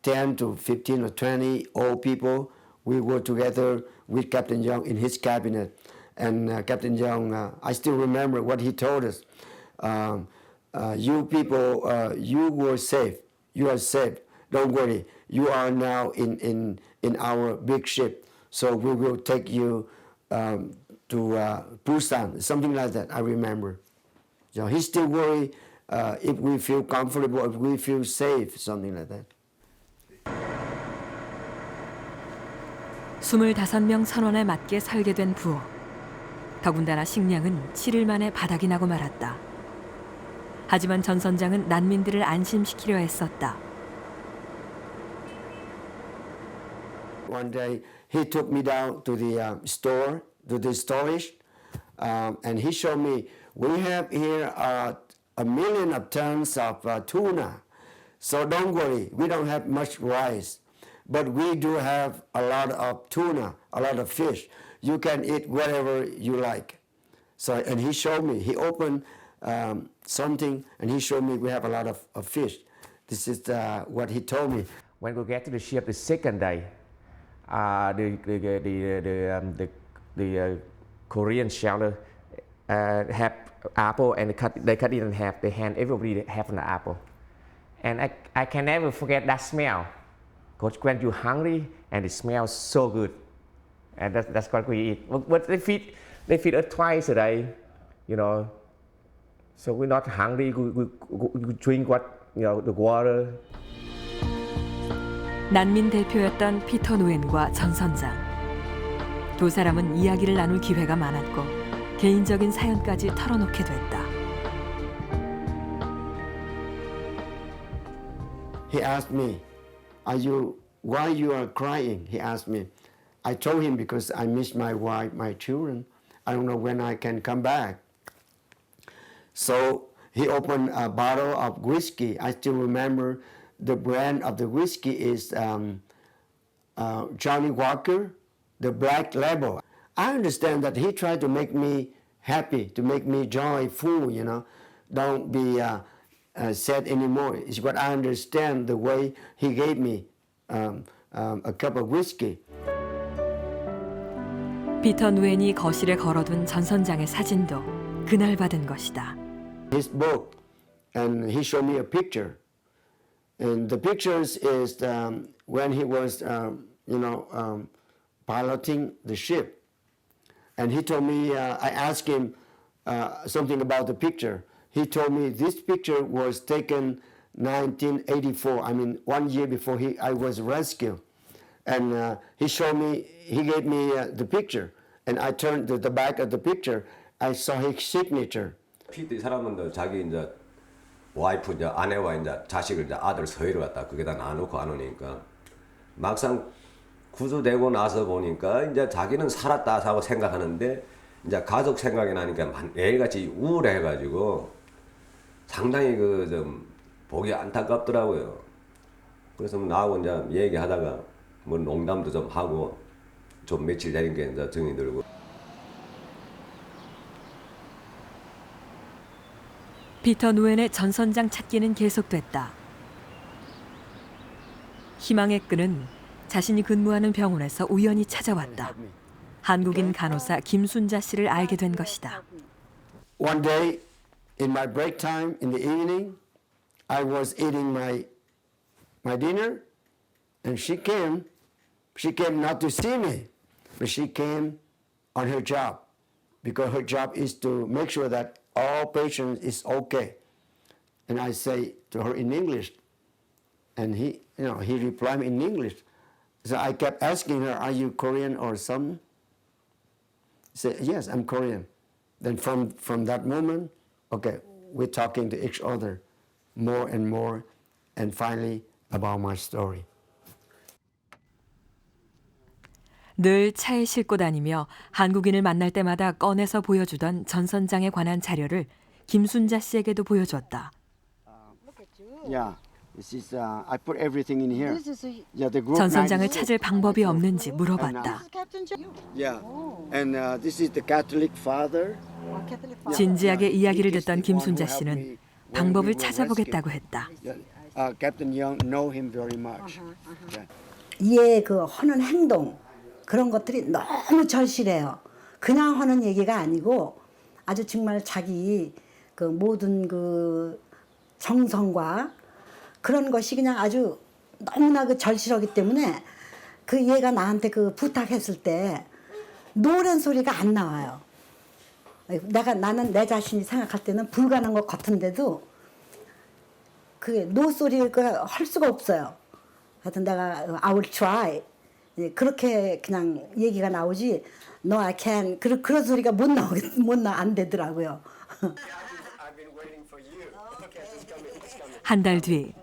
Speaker 3: 10 to 15 or 20 old people. We were together with Captain Young in his cabinet. And Captain Young, I still remember what he told us. You people, you were safe. You are safe. Don't worry. You are now in our big ship. So we will take you to Busan, something like that, I remember. So he still worried if we feel comfortable, if we feel safe, something like that.
Speaker 1: 25명 선원에 맞게 설계된 부호. 더군다나 식량은 7일 만에 바닥이 나고 말았다. 하지만 전 선장은 난민들을 안심시키려 했었다.
Speaker 3: One day he took me down to the store to the storage, and he showed me we have here 1,000,000 of tons of tuna. So don't worry, we don't have much rice, but we do have a lot of tuna, a lot of fish. You can eat whatever you like. So, and he showed me, he opened something and he showed me we have a lot of fish. This is what he told me.
Speaker 8: When we get to the ship the second day, the Korean shelter have apple and they cut it in half. They hand everybody half an apple, and I can never forget that smell. Because when you're hungry and it smells so good, and that's what we eat. But they feed us twice a day, you know. So we're not hungry. We drink the water.
Speaker 1: 난민 대표였던 피터 노엔과 전 선장. 두 사람은 이야기를 나눌 기회가 많았고 개인적인 사연까지 털어놓게 됐다.
Speaker 3: He asked me, why you are crying? He asked me. I told him because I miss my wife, my children. I don't know when I can come back. So he opened a bottle of whiskey. I still remember the brand of the whiskey is Johnny Walker, the Black Label. I understand that he tried to make me happy, to make me joyful, you know. Don't be sad anymore. It's what I understand the way he gave me a cup of whiskey.
Speaker 1: 피터 누엔이 거실에 걸어둔 전 선장의 사진도 그날 받은 것이다.
Speaker 3: His book, and he showed me a picture. And the pictures is when he was, piloting the ship. And he told me, I asked him something about the picture. He told me this picture was taken 1984. I mean, 1 year before I was rescued. And he gave me the picture. And I turned to the back of the picture. I saw his signature.
Speaker 6: 피디 사람은 자기 이제 와이프 이제 아내와 이제 자식을 이제 아들 서희를 갖다 그게다 놔놓고 안 오니까 막상 구조되고 나서 보니까 이제 자기는 살았다 하고 생각하는데 이제 가족 생각이 나니까 매일같이 우울해가지고 상당히 좀 보기 안타깝더라고요. 그래서 나하고 이제 얘기하다가 뭐 농담도 좀 하고 좀 며칠 되니까 이제 정이 들고.
Speaker 1: 피터 누엔의 전 선장 찾기는 계속됐다. 희망의 끈은 자신이 근무하는 병원에서 우연히 찾아왔다. 한국인 간호사 김순자 씨를 알게 된 것이다.
Speaker 3: One day, in my break time in the evening, I was eating my dinner, and she came. She came not to see me, but she came on her job, because her job is to make sure that all patients is okay. And I say to her in English, and he replied in English. So I kept asking her, "Are you Korean or something?" She said, "Yes, I'm Korean." Then from that moment, okay, we're talking to each other more, and finally about my story.
Speaker 1: 늘 차에 싣고 다니며 한국인을 만날 때마다 꺼내서 보여주던 전 선장에 관한 자료를 김순자 씨에게도 보여줬다.
Speaker 3: Yeah, this is I put everything in here. Yeah, the group
Speaker 1: 전 선장을 찾을 방법이 없는지 물어봤다.
Speaker 3: Yeah, and this is the Catholic father.
Speaker 1: 진지하게 이야기를 듣던 김순자 씨는 방법을 찾아보겠다고 했다.
Speaker 3: Captain Young know him very much.
Speaker 12: 얘 그 하는 행동 그런 것들이 너무 절실해요. 그냥 하는 얘기가 아니고 아주 정말 자기 그 모든 그 정성과 그런 것이 그냥 아주 너무나 그 절실하기 때문에 그 얘가 나한테 그 부탁했을 때 노란 소리가 안 나와요. 나는 내 자신이 생각할 때는 불가능한 것 같은데도 그게 노 소리를 할 수가 없어요. 하여튼 내가 I will try 그렇게 그냥 얘기가 나오지 No I can 그런 소리가 안 되더라고요.
Speaker 1: 한 달 뒤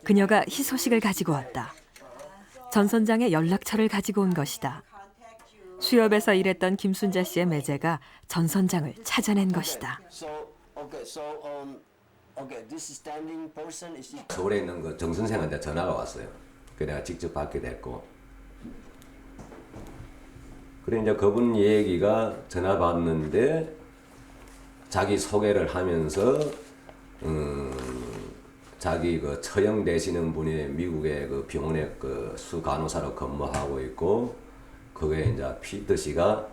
Speaker 1: 그녀가 희소식을 가지고 왔다. 전 선장의 연락처를 가지고 온 것이다. 수협에서 일했던 김순자 씨의 매제가 전 선장을 찾아낸 것이다.
Speaker 6: 서울에 있는 그 정 선생한테 전화가 왔어요. 그 내가 직접 받게 됐고. 그래 이제 그분 얘기가 전화 받는데 자기 소개를 하면서 자기 그 처형되시는 분이 미국의 그 병원에 그 수간호사로 근무하고 있고 그게 이제 피터 씨가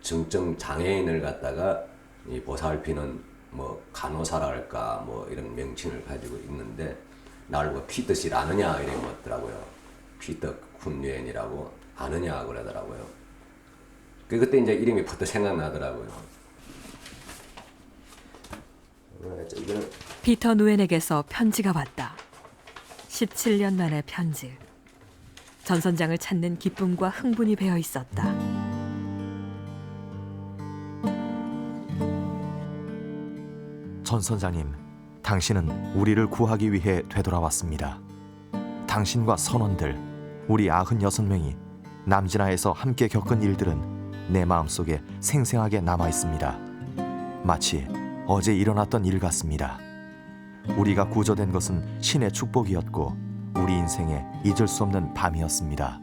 Speaker 6: 중증 장애인을 갖다가 이 보살피는 뭐 간호사랄까 뭐 이런 명칭을 가지고 있는데 나를 뭐 피터 씨를 아느냐 이래 묻더라고요. 피터 쿤유엔이라고 아느냐 그러더라고요. 그때 이제 이름이 퍼뜩 생각나더라고요.
Speaker 1: 피터 누엔에게서 편지가 왔다. 17년 만의 편지. 전 선장을 찾는 기쁨과 흥분이 배어 있었다.
Speaker 11: 전 선장님, 당신은 우리를 구하기 위해 되돌아왔습니다. 당신과 선원들, 우리 96명이 남진아에서 함께 겪은 일들은 내 마음속에 생생하게 남아 있습니다. 마치 어제 일어났던 일 같습니다. 우리가 구조된 것은 신의 축복이었고 우리 인생에 잊을 수 없는 밤이었습니다.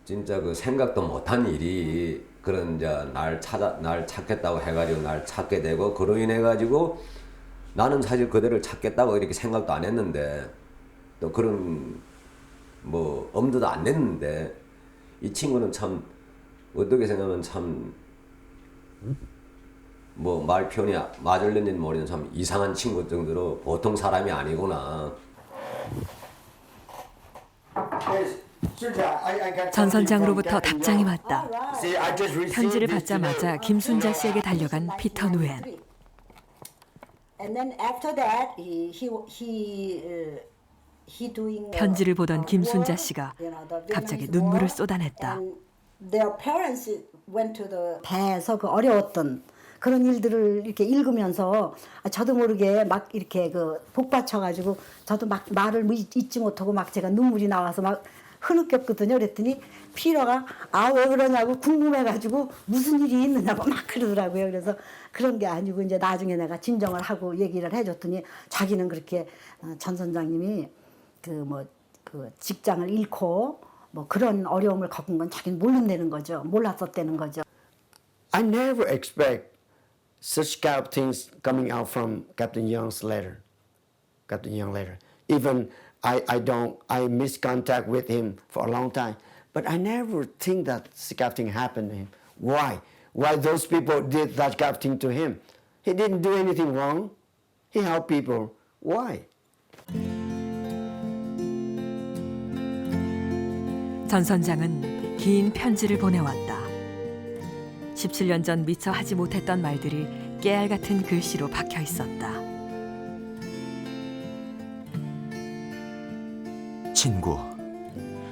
Speaker 6: 진짜 그 생각도 못한 일이 그런 이제 날 찾겠다고 해가지고 날 찾게 되고 그로 인해 가지고 나는 사실 그대를 찾겠다고 이렇게 생각도 안 했는데 또 그런 뭐 엄두도 안 냈는데 이 친구는 참 어떻게 생각하면 참 뭐 말 표현이 맞을는지는 모르는 참 이상한 친구 정도로 보통 사람이 아니구나.
Speaker 1: 전 선장으로부터 답장이 왔다. 편지를 받자마자 김순자 씨에게 달려간 피터 누엔. 편지를 보던 김순자 씨가 갑자기 눈물을 쏟아냈다.
Speaker 12: 배에서 그 어려웠던 그런 일들을 이렇게 읽으면서 저도 모르게 막 이렇게 그 복받쳐가지고 저도 막 말을 잊지 못하고 막 제가 눈물이 나와서 막 흐느꼈거든요. 그랬더니 피러가 왜 그러냐고 궁금해가지고 무슨 일이 있느냐고 막 그러더라고요. 그래서 그런 게 아니고 이제 나중에 내가 진정을 하고 얘기를 해줬더니 자기는 그렇게 전 선장님이 그 직장을 잃고 뭐 그런 어려움을 겪은 건 자기는 모른다는 거죠. 몰랐었다는 거죠.
Speaker 3: I never expect such kind of things coming out from Captain Young's letter. Captain Young letter. Even I missed contact with him for a long time, but I never think that this kind of thing happened to him. Why? Why those people did that kind of thing to him? He didn't do anything wrong. He helped people. Why?
Speaker 1: 전 선장은 긴 편지를 보내왔다. 17년 전 미처 하지 못했던 말들이 깨알 같은 글씨로 박혀 있었다.
Speaker 11: 친구,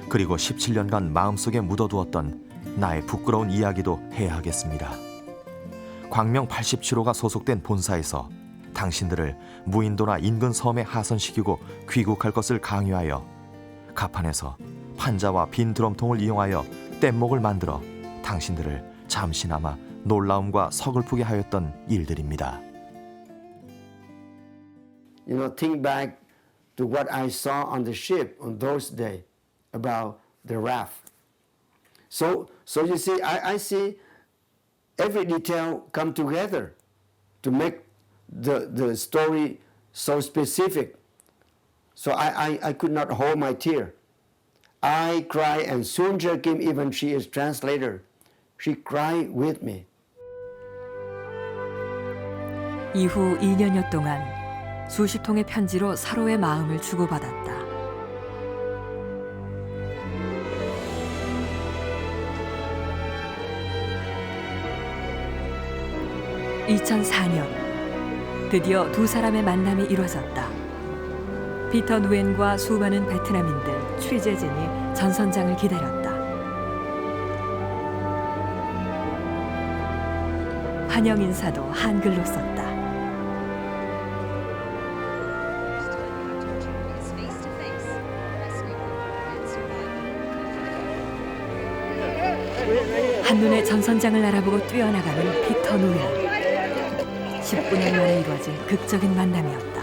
Speaker 11: 그리고 17년간 마음속에 묻어두었던 나의 부끄러운 이야기도 해야 하겠습니다. 광명 87호가 소속된 본사에서 당신들을 무인도나 인근 섬에 하선시키고 귀국할 것을 강요하여 갑판에서 판자와 빈 드럼통을 이용하여 뗏목을 만들어 당신들을 잠시나마 놀라움과 서글프게 하였던 일들입니다.
Speaker 3: You know, think back to what I saw on the ship on those days about the raft. So you see, I see every detail come together to make the story so specific. So I could not hold my tear. I cry, and Sunja Kim, even she is translator, she cried with me.
Speaker 1: 이후 2년여 동안 수십 통의 편지로 서로의 마음을 주고받았다. (2004년) 드디어 두 사람의 만남이 이루어졌다. 피터 누엔과 수많은 베트남인들, 취재진이 전 선장을 기다렸다. 환영 인사도 한글로 썼다. 한눈에 전선장을 알아보고 뛰어나가는 피터 누엔. 19년 만에 이루어진 극적인 만남이었다.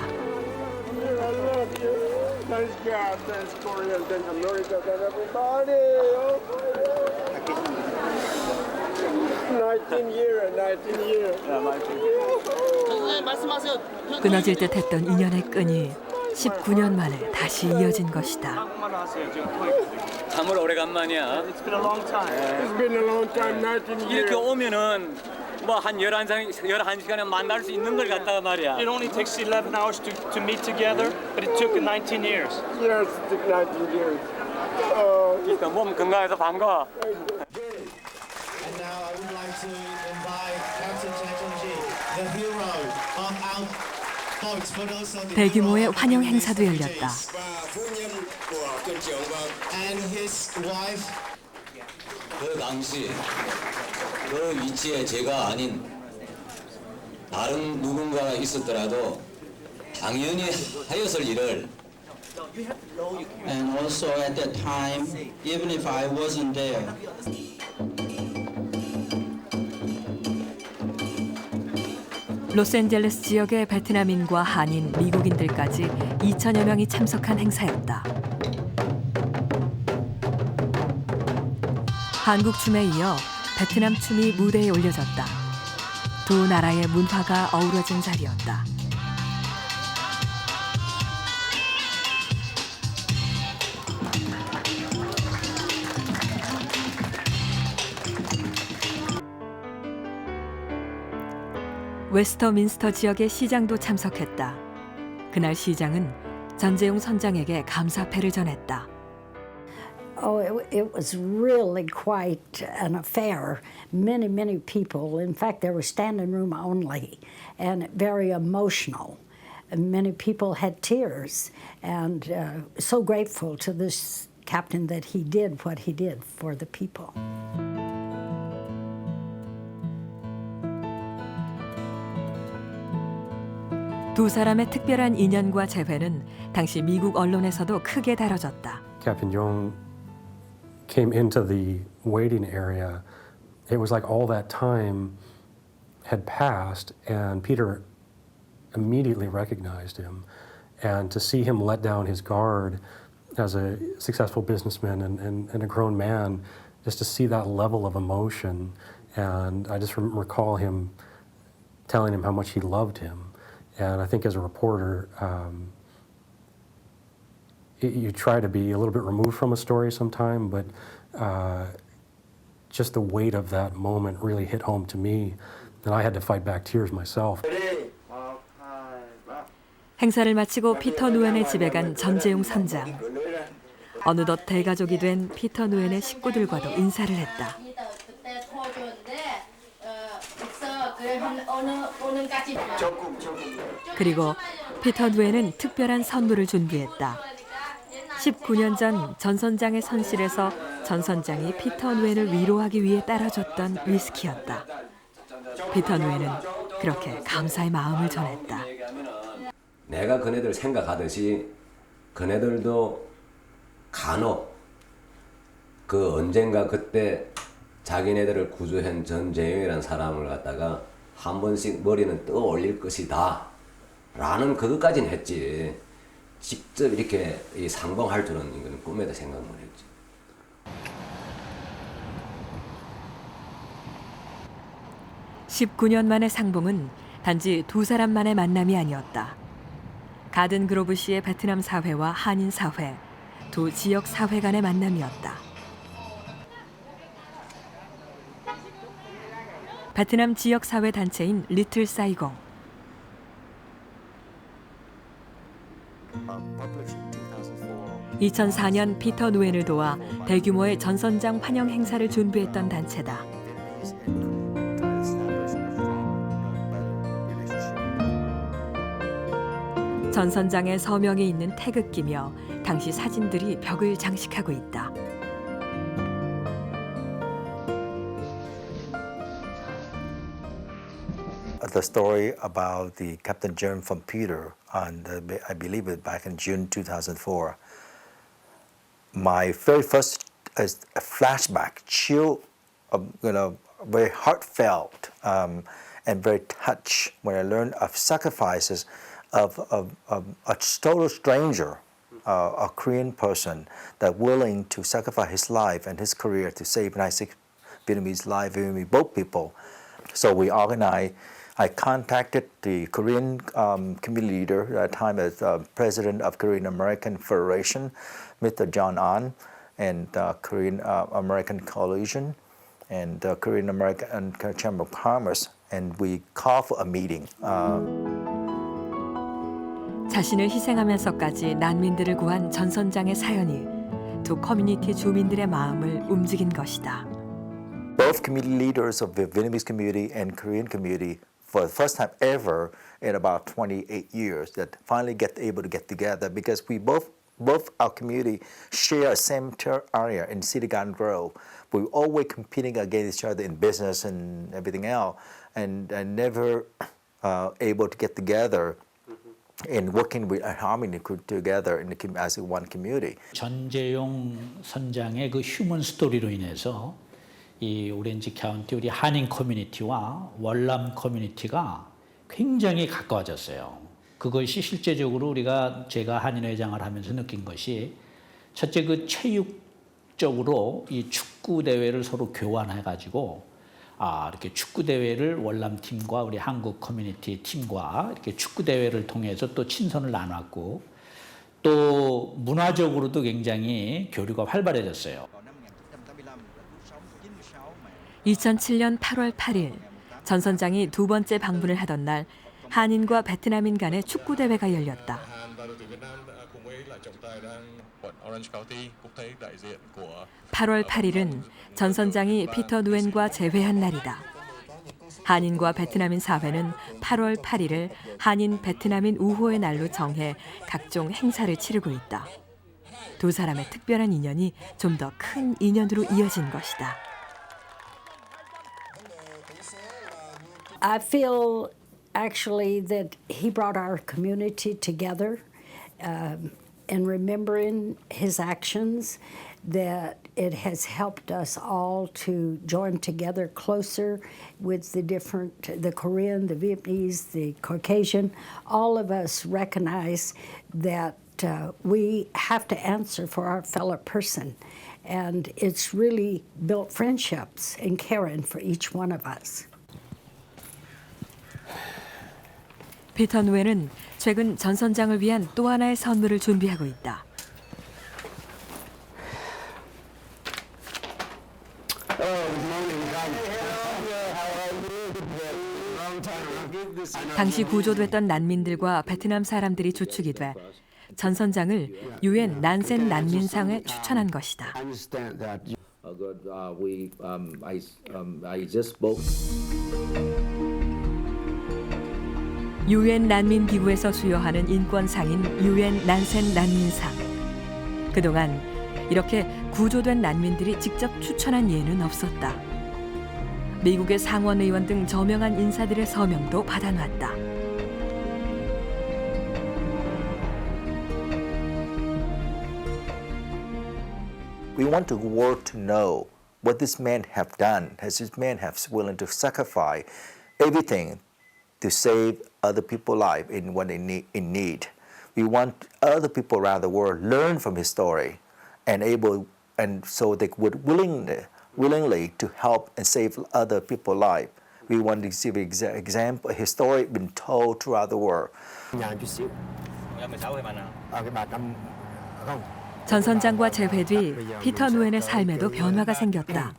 Speaker 1: 끊어질 듯했던 인연의 끈이 19년 만에 다시 이어진 것이다.
Speaker 13: 참으로 오래간만이야. 이렇게 오면은 뭐 한 11시간에 만날 수 있는 걸 갖다가 말이야.
Speaker 14: It only takes 11 hours to meet together, but it took 19 years.
Speaker 13: Yes, it took 19 years. 일단 몸 건강해서 반가워.
Speaker 15: And now I would like to invite Captain Chaetung-ji, the hero of our boats, but also the
Speaker 1: 대규모의 환영 행사도 열렸다.
Speaker 15: and his wife.
Speaker 16: 그 당시 그 위치에 제가 아닌 다른 누군가가 있었더라도 당연히 하였을 일을
Speaker 15: And also at that time, even if I wasn't there.
Speaker 1: 로스앤젤레스 지역의 베트남인과 한인, 미국인들까지 2천여 명이 참석한 행사였다. 한국 춤에 이어 베트남 춤이 무대에 올려졌다. 두 나라의 문화가 어우러진 자리였다. 웨스터민스터 지역의 시장도 참석했다. 그날 시장은 전재용 선장에게 감사패를 전했다.
Speaker 17: Oh, it was really quite an affair. Many people. In fact, there was standing room only, and very emotional. And many people had tears, and so grateful to this captain that he did what he did for the people.
Speaker 1: 두 사람의 특별한 인연과 재회는 당시 미국 언론에서도 크게 다뤄졌다.
Speaker 18: Captain Jong came into the waiting area. It was like all that time had passed, and Peter immediately recognized him. And to see him let down his guard as a successful businessman and a grown man, just to see that level of emotion. And I just recall him telling him how much he loved him. And I think as a reporter, you try to be a little bit removed from a story sometime, but just the weight of that moment really hit home to me, and I had to fight back tears myself.
Speaker 1: 행사를 마치고 피터 누엔의 집에 간 전재용 선장. 어느덧 대가족이 된 피터 누엔의 식구들과도 인사를 했다. 그리고 피터 누엔은 특별한 선물을 준비했다. 19년 전 전선장의 선실에서 전선장이 피터 누엔을 위로하기 위해 따라줬던 위스키였다. 피터 누엔은 그렇게 감사의 마음을 전했다.
Speaker 6: 내가 그네들 생각하듯이 그네들도 간혹 그 언젠가 그때 자기네들을 구조한 전재용이라는 사람을 갖다가 한 번씩 머리는 떠올릴 것이다 라는 그것까지는 했지 직접 이렇게 상봉할 줄은 이거는 꿈에도 생각 못 했지.
Speaker 1: (19년) 만의 상봉은 단지 두 사람만의 만남이 아니었다. 가든 그로브시의 베트남 사회와 한인 사회, 두 지역 사회 간의 만남이었다. 베트남 지역 사회 단체인 리틀 사이공. 2004년 피터 누엔을 도와 대규모의 전선장 환영 행사를 준비했던 단체다. 전선장의 서명이 있는 태극기며 당시 사진들이 벽을 장식하고 있다.
Speaker 19: The story about the Captain Jong from Peter, I believe it back in June 2004. My very first flashback, chill very heartfelt and very touched when I learned of sacrifices of a total stranger, a Korean person that willing to sacrifice his life and his career to save 96 Vietnamese life, both people. So we organized. I contacted the Korean community leader at the time as president of Korean American Federation, Mr. John An, and Korean American Coalition, and Korean American Chamber of Commerce, and we called for a meeting.
Speaker 1: 자신을 희생하면서까지 난민들을 구한 전 선장의 사연이 두 커뮤니티 주민들의 마음을 움직인 것이다.
Speaker 19: Both community leaders of the Vietnamese community and Korean community, for the first time ever in about 28 years, that finally able to get together because we both our community share a same area in City Garden Grove. We were always competing against each other in business and everything else, and never able to get together in working with harmony together as one community.
Speaker 20: 전재용 선장의 그 휴먼 스토리로 인해서 이 오렌지 카운티 우리 한인 커뮤니티와 월남 커뮤니티가 굉장히 가까워졌어요. 그것이 실제적으로 제가 한인회장을 하면서 느낀 것이 첫째 그 체육적으로 이 축구 대회를 서로 교환해가지고 이렇게 축구 대회를 월남 팀과 우리 한국 커뮤니티 팀과 이렇게 축구 대회를 통해서 또 친선을 나눴고 또 문화적으로도 굉장히 교류가 활발해졌어요.
Speaker 1: 2007년 8월 8일 전 선장이 두 번째 방문을 하던 날 한인과 베트남인 간의 축구 대회가 열렸다. 8월 8일은 전 선장이 피터 누엔과 재회한 날이다. 한인과 베트남인 사회는 8월 8일을 한인 베트남인 우호의 날로 정해 각종 행사를 치르고 있다. 두 사람의 특별한 인연이 좀 더 큰 인연으로 이어진 것이다.
Speaker 17: I feel actually that he brought our community together in remembering his actions, that it has helped us all to join together closer with the Korean, the Vietnamese, the Caucasian. All of us recognize that we have to answer for our fellow person. And it's really built friendships and caring for each one of us.
Speaker 1: 피터 누엔은 최근 전 선장을 위한 또 하나의 선물을 준비하고 있다. 당시 구조됐던 난민들과 베트남 사람들이 주축이 돼 전 선장을 유엔 난센 난민상에 추천한 것이다. 유엔 난민기구에서 수여하는 인권상인 유엔 난센 난민상. 그동안 이렇게 구조된 난민들이 직접 추천한 예는 없었다. 미국의 상원의원 등 저명한 인사들의 서명도 받아놨다.
Speaker 19: We want the world to know what this man have done. Has this man have willing to sacrifice everything to save other people's life when they in need. We want other people around the world learn from his story and so they would willingly to help and save other people's life. We want to see the example, his story been told throughout the world.
Speaker 1: 전 선장과 재회 뒤 피터 누엔의 삶에도 변화가 생겼다.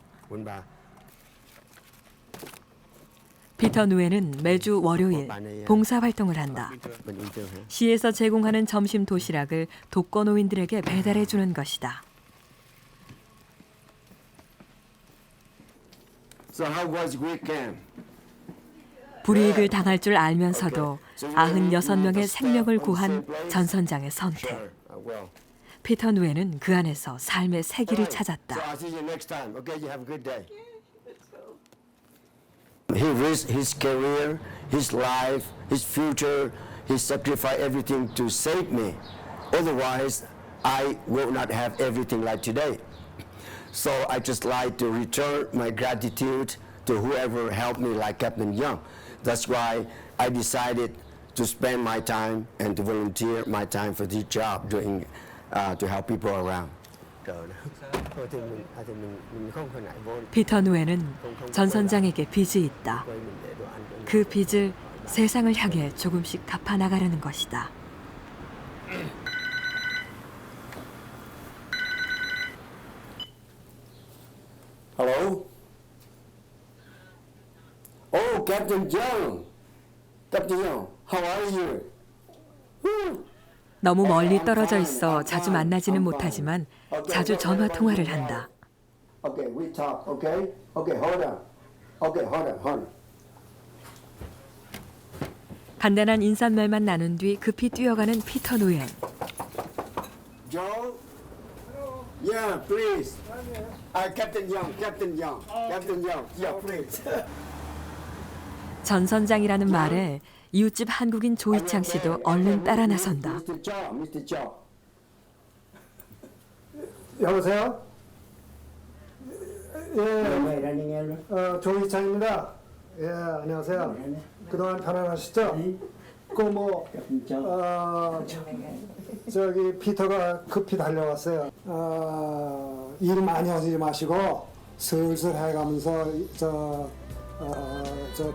Speaker 1: 피터 누엔은 매주 월요일 봉사활동을 한다. 시에서 제공하는 점심 도시락을 독거노인들에게 배달해 주는 것이다. 불이익을 당할 줄 알면서도 96명의 생명을 구한 전 선장의 선택. 피터 누엔은 그 안에서 삶의 새길을 찾았다.
Speaker 3: He risked his career, his life, his future. He sacrificed everything to save me. Otherwise, I will not have everything like today. So I just like to return my gratitude to whoever helped me, like Captain Young. That's why I decided to spend my time and to volunteer my time for this job, doing to help people around.
Speaker 1: 피터 누에는 전 선장에게 빚이 있다. 그 빚을 세상을 향해 조금씩 갚아 나가려는 것이다.
Speaker 3: Hello? Oh, Captain Young. Captain Young, how are you?
Speaker 1: 너무 멀리 떨어져 있어 자주 만나지는 못하지만 자주 전화 통화를 한다.
Speaker 3: Okay, we talk, okay? Okay, hold on. Okay, hold on.
Speaker 1: 간단한 인사말만 나눈 뒤 급히 뛰어가는 피터 누엔.
Speaker 3: Joe? Yeah, please. Captain Young. Yeah, please.
Speaker 1: 전 선장이라는 말에 이웃집 한국인 조이창 씨도 얼른 따라 나선다.
Speaker 3: Mr. Joe.
Speaker 5: 여보세요? 예, 조이창입니다. 예, 안녕하세요. 그동안 편안하시죠? 저기 피터가 급히 달려왔어요. 일 많이 하지 마시고 슬슬 해가면서 저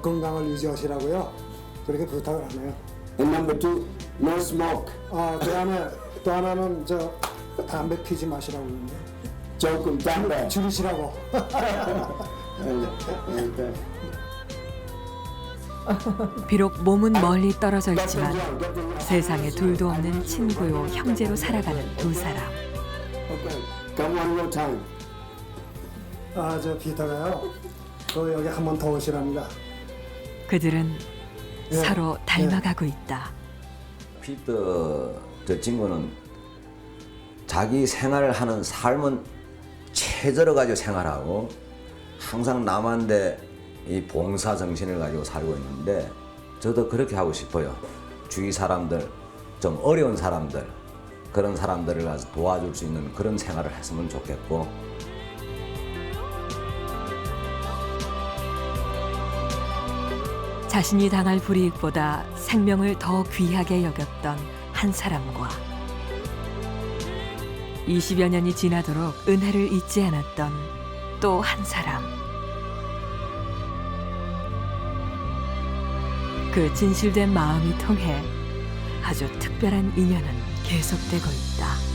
Speaker 5: 건강을 유지하시라고요. 그렇게 부탁을 하네요.
Speaker 3: And number 2, no smoke.
Speaker 5: 또 하나는 담배 피지 마시라고 그러는데.
Speaker 3: 조금 담배
Speaker 5: 줄이시라고.
Speaker 1: 비록 몸은 멀리 떨어져 있지만 세상에 둘도 없는 친구요 형제로 살아가는 두 사람.
Speaker 3: Come one more time.
Speaker 5: 저 피터가요. 여기 한 번 더 오시랍니다.
Speaker 1: 그들은 서로 닮아가고 있다.
Speaker 6: 피터 저 친구는 자기 생활을 하는 삶은 최저로 가지고 생활하고 항상 남한테 이 봉사 정신을 가지고 살고 있는데 저도 그렇게 하고 싶어요. 주위 사람들, 좀 어려운 사람들, 그런 사람들을 가서 도와줄 수 있는 그런 생활을 했으면 좋겠고.
Speaker 1: 자신이 당할 불이익보다 생명을 더 귀하게 여겼던 한 사람과 20여 년이 지나도록 은혜를 잊지 않았던 또 한 사람. 그 진실된 마음이 통해 아주 특별한 인연은 계속되고 있다.